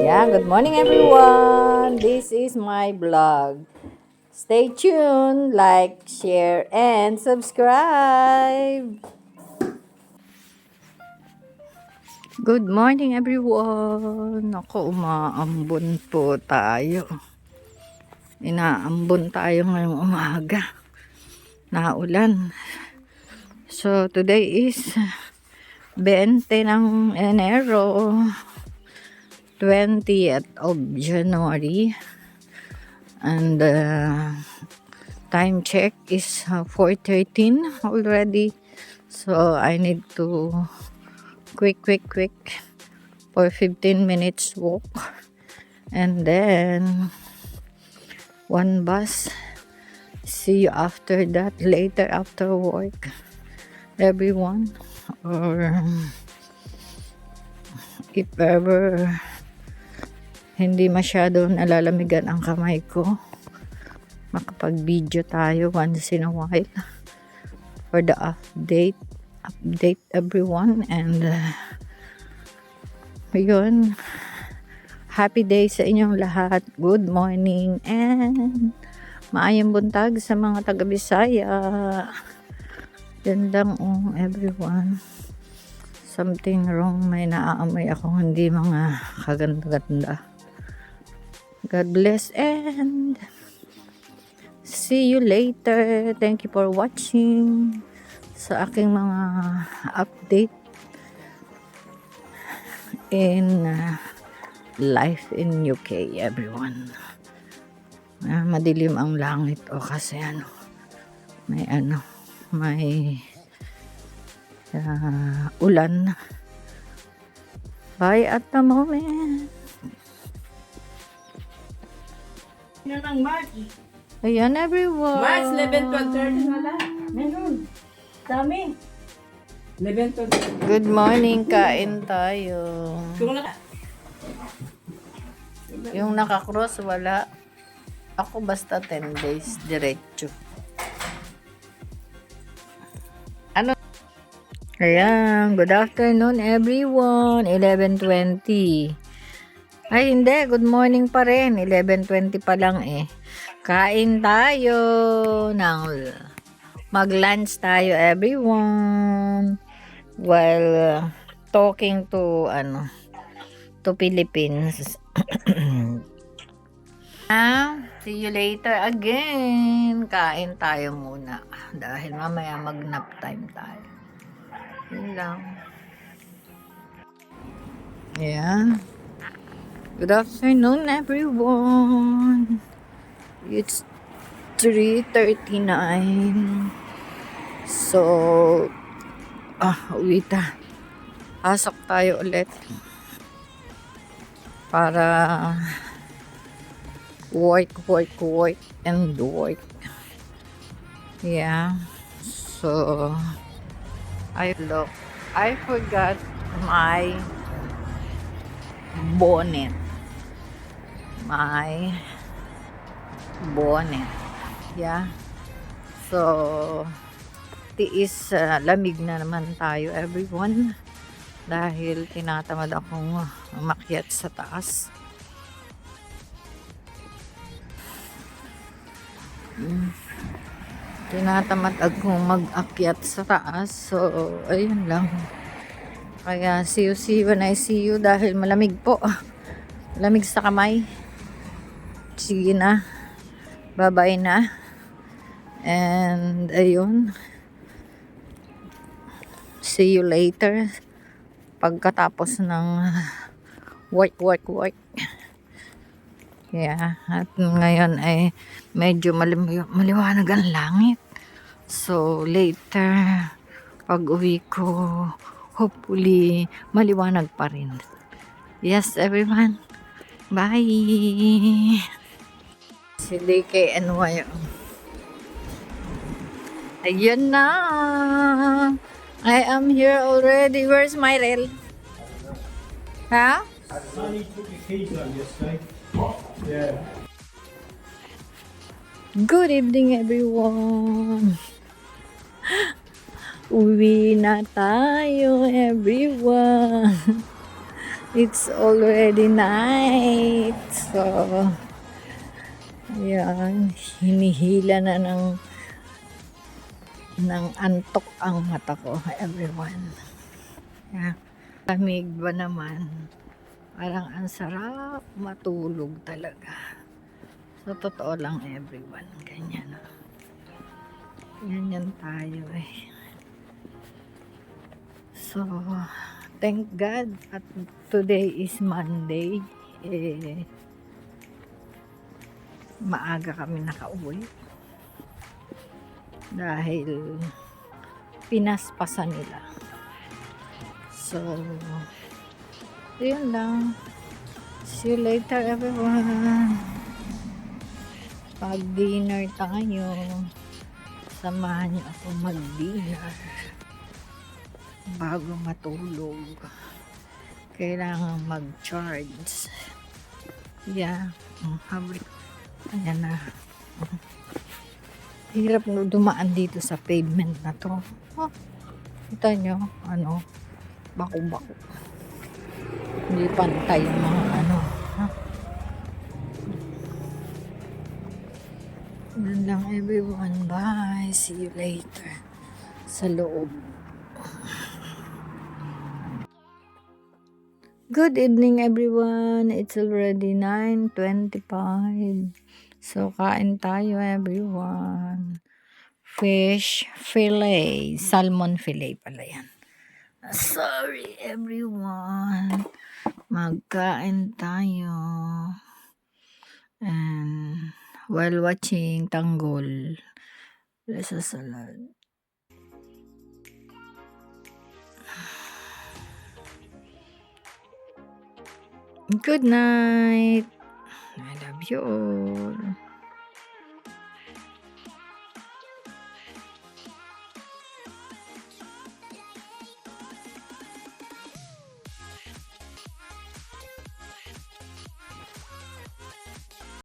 Yeah, good morning everyone. This is my vlog. Stay tuned, like, share, and subscribe. Good morning everyone. Ako, umaambon po tayo. Inaambon tayo ngayong umaga. Naulan. So, today is 20 ng Enero. 20th of January, and time check is 4:13 already, so I need to quick for 15 minutes walk, and then one bus. See you after that, later after work everyone, or if ever hindi masyado nalalamigan ang kamay ko, makapag-video tayo once in a while for the update everyone. And yun, happy day sa inyong lahat. Good morning and maayong buntag sa mga taga Bisaya. Gandang everyone. Something wrong, may naaamoy ako hindi mga kaganda-ganda. God bless and see you later. Thank you for watching sa aking mga update in life in UK everyone. Madilim ang langit kasi may ulan. Bye at the moment. Yan ang March. Ayan everyone. March 11, 12, 13 wala. Meron. Dami. 11, 12, 13. Good morning, kain tayo. Yung naka-cross wala. Ako basta 10 days diretso. Ayan, good afternoon everyone. 11:20. Ay hindi, good morning pa rin. 11:20 pa lang eh. Kain tayo ng mag-lunch tayo everyone. While talking to Philippines. See you later again. Kain tayo muna dahil mamaya mag-nap time tayo. Yun lang. Ayan. Good afternoon everyone. It's 3:39. So, wait. Pasok tayo ulit. Para work and work. Yeah. So, I forgot my bonnet. Yeah. So, tiis lamig na naman tayo everyone. Dahil tinatamad akong umakyat sa taas. Tinatamad akong mag-akyat sa taas. So, ayun lang. Kaya see you when I see you dahil malamig po. Malamig sa kamay. Sige na. Bye-bye na. And ayun. See you later. Pagkatapos ng work. Yeah. At ngayon ay medyo maliwanag ang langit. So later, pag uwi ko, hopefully, maliwanag pa rin. Yes, everyone. Bye! Si DKNY. Ayun na! I am here already. Where's my rail? Huh? Sonny took your keys on yesterday. Yeah. Good evening, everyone. Uwi na tayo, everyone. It's already night. So, ayan, hinihila na ng antok ang mata ko, everyone. Yeah. Lamig ba naman? Parang ang sarap matulog talaga. So, totoo lang, everyone. Ganyan. Ganyan tayo eh. So, thank God at today is Monday. Maaga kami nakauwi. Dahil pinaspasan nila. So, yun lang. See you later, everyone. Pag-dinner tayo. Samahan niyo ako mag-dinner. Bago matulog. Kailangan mag-charge. Yeah. Ayan na. Hirap dumaan dito sa pavement na to. Oh, kita nyo, bako-bako. Hindi pantay yung mga Yan lang everyone. Bye. See you later. Sa loob. Good evening everyone. It's already 9:25. So kain tayo everyone. Fish fillet. Salmon fillet pala yan. Sorry everyone. Magkain tayo. And while watching Tanggol. There's a salad. Good night. I love you all.